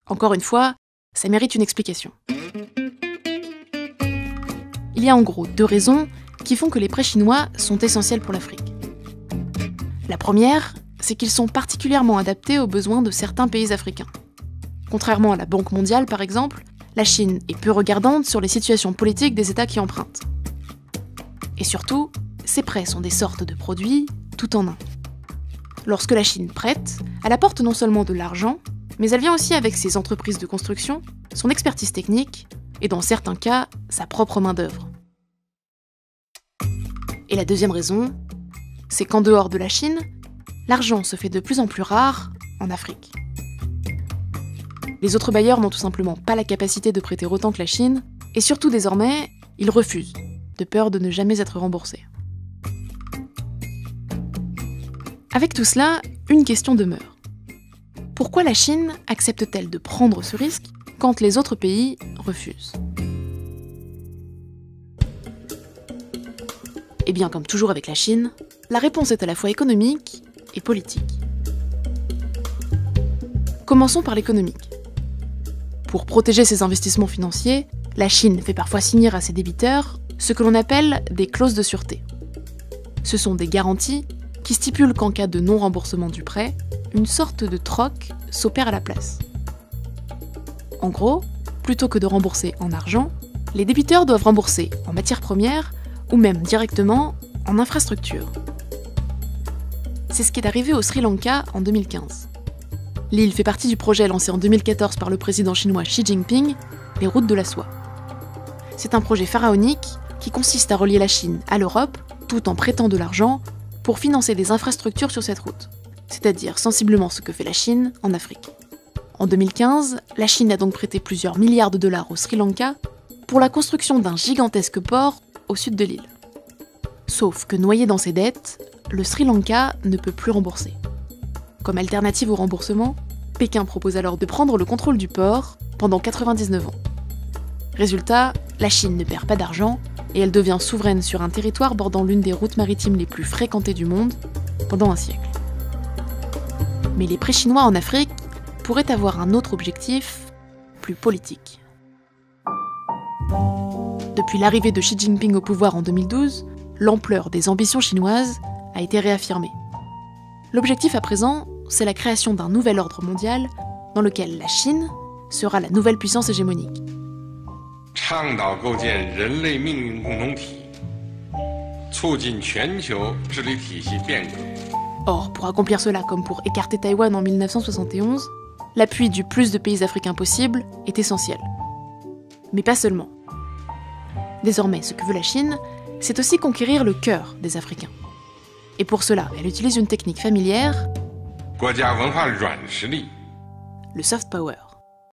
Encore une fois, ça mérite une explication. Il y a en gros 2 raisons qui font que les prêts chinois sont essentiels pour l'Afrique. La première, c'est qu'ils sont particulièrement adaptés aux besoins de certains pays africains. Contrairement à la Banque mondiale, par exemple, la Chine est peu regardante sur les situations politiques des États qui empruntent. Et surtout, ces prêts sont des sortes de produits tout en un. Lorsque la Chine prête, elle apporte non seulement de l'argent, mais elle vient aussi avec ses entreprises de construction, son expertise technique, et dans certains cas, sa propre main-d'œuvre. Et la deuxième raison, c'est qu'en dehors de la Chine, l'argent se fait de plus en plus rare en Afrique. Les autres bailleurs n'ont tout simplement pas la capacité de prêter autant que la Chine, et surtout désormais, ils refusent, de peur de ne jamais être remboursés. Avec tout cela, une question demeure. Pourquoi la Chine accepte-t-elle de prendre ce risque quand les autres pays refusent ? Eh bien, comme toujours avec la Chine, la réponse est à la fois économique et politique. Commençons par l'économique. Pour protéger ses investissements financiers, la Chine fait parfois signer à ses débiteurs ce que l'on appelle des clauses de sûreté. Ce sont des garanties qui stipulent qu'en cas de non-remboursement du prêt, une sorte de troc s'opère à la place. En gros, plutôt que de rembourser en argent, les débiteurs doivent rembourser en matières premières ou même directement en infrastructures. C'est ce qui est arrivé au Sri Lanka en 2015. L'île fait partie du projet lancé en 2014 par le président chinois Xi Jinping, les routes de la soie. C'est un projet pharaonique qui consiste à relier la Chine à l'Europe tout en prêtant de l'argent pour financer des infrastructures sur cette route, c'est-à-dire sensiblement ce que fait la Chine en Afrique. En 2015, la Chine a donc prêté plusieurs milliards de dollars au Sri Lanka pour la construction d'un gigantesque port au sud de l'île. Sauf que noyé dans ses dettes, le Sri Lanka ne peut plus rembourser. Comme alternative au remboursement, Pékin propose alors de prendre le contrôle du port pendant 99 ans. Résultat, la Chine ne perd pas d'argent et elle devient souveraine sur un territoire bordant l'une des routes maritimes les plus fréquentées du monde pendant un siècle. Mais les prêts chinois en Afrique pourraient avoir un autre objectif, plus politique. Depuis l'arrivée de Xi Jinping au pouvoir en 2012, l'ampleur des ambitions chinoises a été réaffirmée. L'objectif à présent, c'est la création d'un nouvel ordre mondial dans lequel la Chine sera la nouvelle puissance hégémonique. Or, pour accomplir cela, comme pour écarter Taïwan en 1971, l'appui du plus de pays africains possible est essentiel. Mais pas seulement. Désormais, ce que veut la Chine, c'est aussi conquérir le cœur des Africains. Et pour cela, elle utilise une technique familière, le soft power.